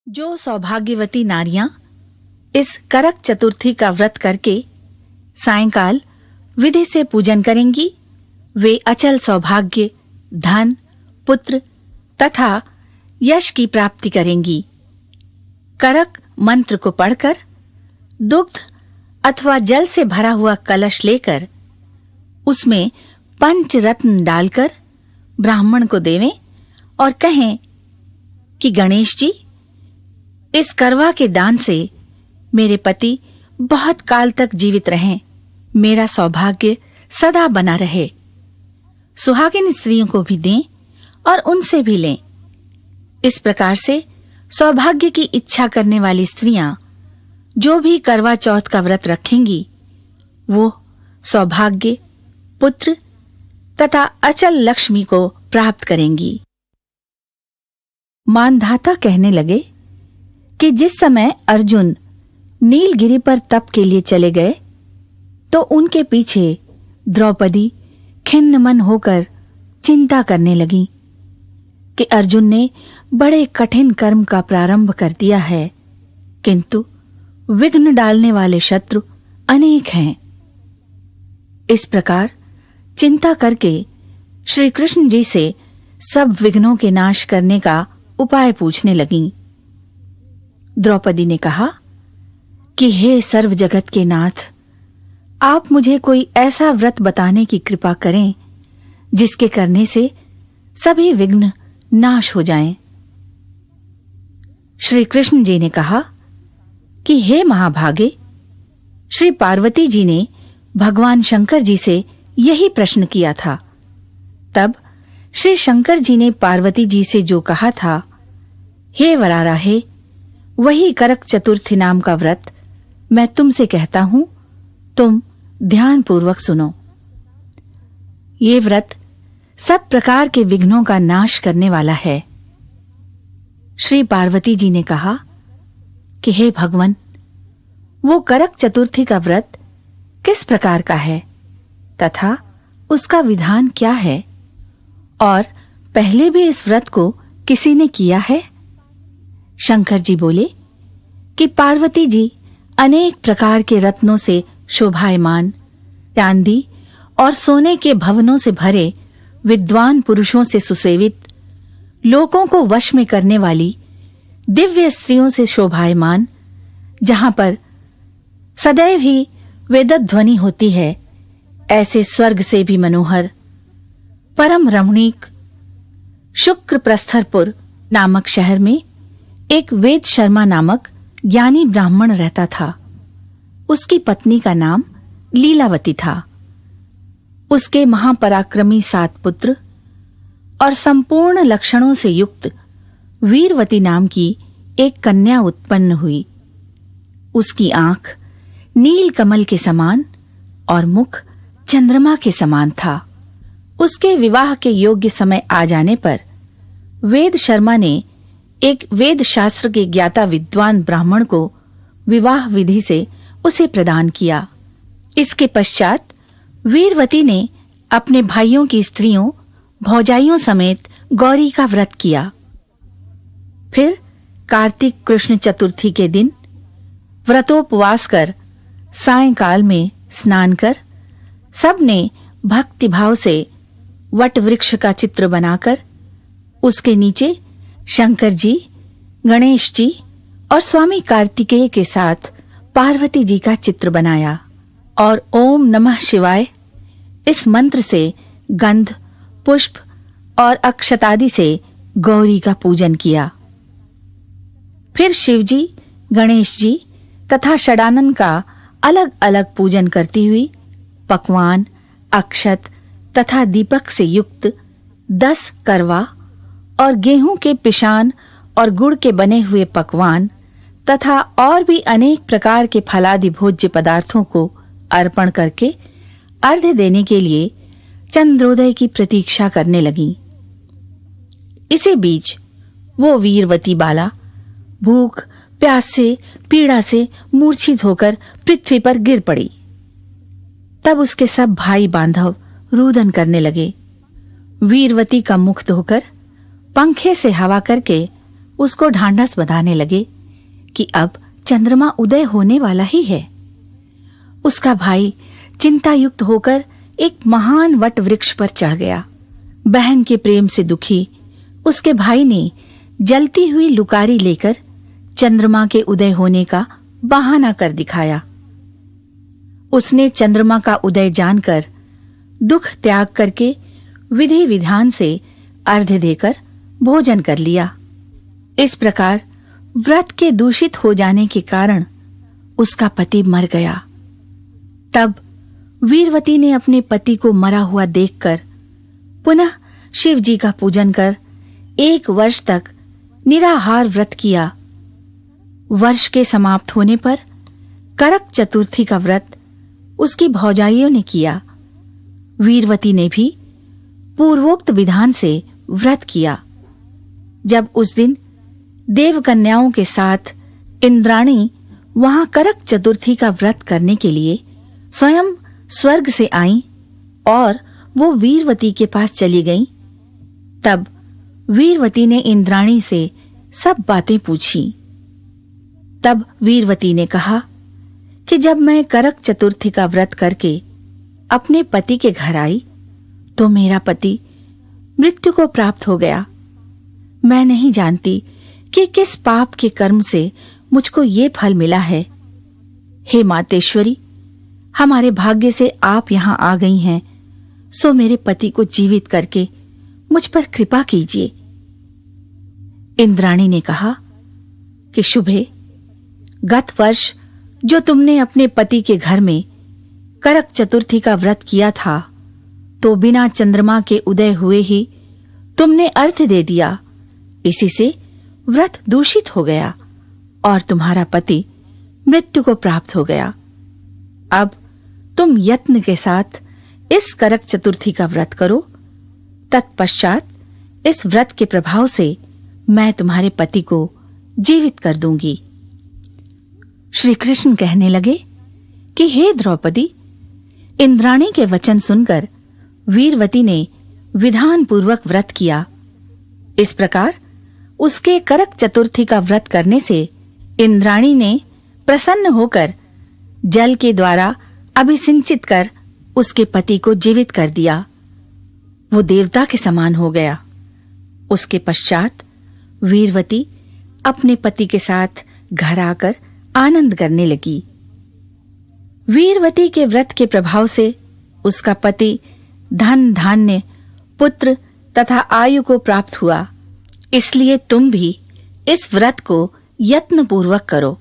जो सौभाग्यवती नारियां इस करक चतुर्थी का व्रत करके सायंकाल विधि से पूजन करेंगी, वे अचल सौभाग्य, धन, पुत्र तथा यश की प्राप्ति करेंगी। करक मंत्र को पढ़कर दुग्ध अथवा जल से भरा हुआ कलश लेकर उसमें पंचरत्न डालकर ब्राह्मण को देवें और कहें कि गणेश जी, इस करवा के दान से मेरे पति बहुत काल तक जीवित रहें, मेरा सौभाग्य सदा बना रहे। सुहागिन स्त्रियों को भी दें और उनसे भी लें। इस प्रकार से सौभाग्य की इच्छा करने वाली स्त्रियां जो भी करवा चौथ का व्रत रखेंगी, वो सौभाग्य, पुत्र तथा अचल लक्ष्मी को प्राप्त करेंगी। मानधाता कहने लगे कि जिस समय अर्जुन नीलगिरी पर तप के लिए चले गए तो उनके पीछे द्रौपदी खिन्न मन होकर चिंता करने लगी कि अर्जुन ने बड़े कठिन कर्म का प्रारंभ कर दिया है, किंतु विघ्न डालने वाले शत्रु अनेक हैं। इस प्रकार चिंता करके श्री कृष्ण जी से सब विघ्नों के नाश करने का उपाय पूछने लगीं। द्रौपदी ने कहा कि हे सर्व जगत के नाथ, आप मुझे कोई ऐसा व्रत बताने की कृपा करें जिसके करने से सभी विघ्न नाश हो जाएं। श्री कृष्ण जी ने कहा कि हे महाभागे, श्री पार्वती जी ने भगवान शंकर जी से यही प्रश्न किया था। तब श्री शंकर जी ने पार्वती जी से जो कहा था, हे वराराहे, वही करक चतुर्थी नाम का व्रत मैं तुमसे कहता हूं, तुम ध्यान पूर्वक सुनो। ये व्रत सब प्रकार के विघ्नों का नाश करने वाला है। श्री पार्वती जी ने कहा कि हे भगवान, वो करक चतुर्थी का व्रत किस प्रकार का है तथा उसका विधान क्या है, और पहले भी इस व्रत को किसी ने किया है? शंकर जी बोले कि पार्वती जी अनेक प्रकार के रत्नों से शोभायमान, चांदी और सोने के भवनों से भरे विद्वान पुरुषों से सुसेवित, लोगों को वश में करने वाली दिव्य स्त्रियों से शोभायमान, जहां पर सदैव ही वेदध्वनि होती है, ऐसे स्वर्ग से भी मनोहर परम रमणीक शुक्र प्रस्थरपुर नामक शहर में एक वेद शर्मा नामक ज्ञानी ब्राह्मण रहता था। उसकी पत्नी का नाम लीलावती था। उसके महापराक्रमी 7 पुत्र और संपूर्ण लक्षणों से युक्त वीरवती नाम की एक कन्या उत्पन्न हुई। उसकी आंख नील कमल के समान और मुख चंद्रमा के समान था। उसके विवाह के योग्य समय आ जाने पर वेद शर्मा ने एक वेद शास्त्र के ज्ञाता विद्वान ब्राह्मण को विवाह विधि से उसे प्रदान किया। इसके पश्चात वीरवती ने अपने भाइयों की स्त्रियों, भौजाइयों समेत गौरी का व्रत किया। फिर कार्तिक कृष्ण चतुर्थी के दिन व्रतोपवास कर सायंकाल में स्नान कर सबने भक्ति भाव से वट वृक्ष का चित्र बनाकर उसके नीचे शंकर जी, गणेश जी और स्वामी कार्तिकेय के साथ पार्वती जी का चित्र बनाया और ओम नमः शिवाय इस मंत्र से गंध, पुष्प और अक्षतादि से गौरी का पूजन किया। फिर शिवजी, गणेश जी तथा षडानन का अलग अलग पूजन करती हुई पकवान, अक्षत तथा दीपक से युक्त 10 करवा और गेहूं के पिशान और गुड़ के बने हुए पकवान तथा और भी अनेक प्रकार के फलादि भोज्य पदार्थों को अर्पण करके अर्घ्य देने के लिए चंद्रोदय की प्रतीक्षा करने लगी। इसी बीच वो वीरवती बाला भूख, प्यास से, पीड़ा से मूर्छित होकर पृथ्वी पर गिर पड़ी। तब उसके सब भाई बांधव रुदन करने लगे। वीरवती का मुख धोकर पंखे से हवा करके उसको ढांढस बंधाने लगे कि अब चंद्रमा उदय होने वाला ही है। उसका भाई चिंतायुक्त होकर एक महान वट वृक्ष पर चढ़ गया। बहन के प्रेम से दुखी उसके भाई ने जलती हुई लुकारी लेकर चंद्रमा के उदय होने का बहाना कर दिखाया। उसने चंद्रमा का उदय जानकर दुख त्याग करके विधि विधान से अर्घ्य देकर भोजन कर लिया। इस प्रकार व्रत के दूषित हो जाने के कारण उसका पति मर गया। तब वीरवती ने अपने पति को मरा हुआ देखकर पुनः शिव जी का पूजन कर 1 वर्ष तक निराहार व्रत किया। वर्ष के समाप्त होने पर करक चतुर्थी का व्रत उसकी भौजाइयों ने किया। वीरवती ने भी पूर्वोक्त विधान से व्रत किया। जब उस दिन देवकन्याओं के साथ इंद्राणी वहां करक चतुर्थी का व्रत करने के लिए स्वयं स्वर्ग से आईं और वो वीरवती के पास चली गईं, तब वीरवती ने इंद्राणी से सब बातें पूछी। तब वीरवती ने कहा कि जब मैं करक चतुर्थी का व्रत करके अपने पति के घर आई तो मेरा पति मृत्यु को प्राप्त हो गया। मैं नहीं जानती कि किस पाप के कर्म से मुझको ये फल मिला है। हे मातेश्वरी, हमारे भाग्य से आप यहाँ आ गई हैं, सो मेरे पति को जीवित करके मुझ पर कृपा कीजिए। इंद्राणी ने कहा कि शुभे, गत वर्ष जो तुमने अपने पति के घर में करक चतुर्थी का व्रत किया था, तो बिना चंद्रमा के उदय हुए ही तुमने अर्घ्य दे दिया। इसी से व्रत दूषित हो गया और तुम्हारा पति मृत्यु को प्राप्त हो गया। अब तुम यत्न के साथ इस करक चतुर्थी का व्रत करो। तत्पश्चात इस व्रत के प्रभाव से मैं तुम्हारे पति को जीवित कर दूंगी। श्री कृष्ण कहने लगे कि हे द्रौपदी, इंद्राणी के वचन सुनकर वीरवती ने विधान पूर्वक व्रत किया। इस प्रकार उसके करक चतुर्थी का व्रत करने से इंद्राणी ने प्रसन्न होकर जल के द्वारा अभिसिंचित कर उसके पति को जीवित कर दिया। वो देवता के समान हो गया। उसके पश्चात वीरवती अपने पति के साथ घर आकर आनंद करने लगी। वीरवती के व्रत के प्रभाव से उसका पति धन धान्य पुत्र तथा आयु को प्राप्त हुआ। इसलिए तुम भी इस व्रत को यत्न पूर्वक करो।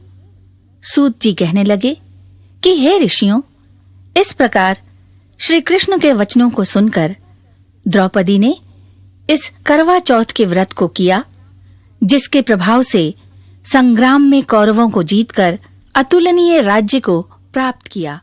सूत जी कहने लगे कि हे ऋषियों, इस प्रकार श्री कृष्ण के वचनों को सुनकर द्रौपदी ने इस करवा चौथ के व्रत को किया, जिसके प्रभाव से संग्राम में कौरवों को जीतकर अतुलनीय राज्य को प्राप्त किया।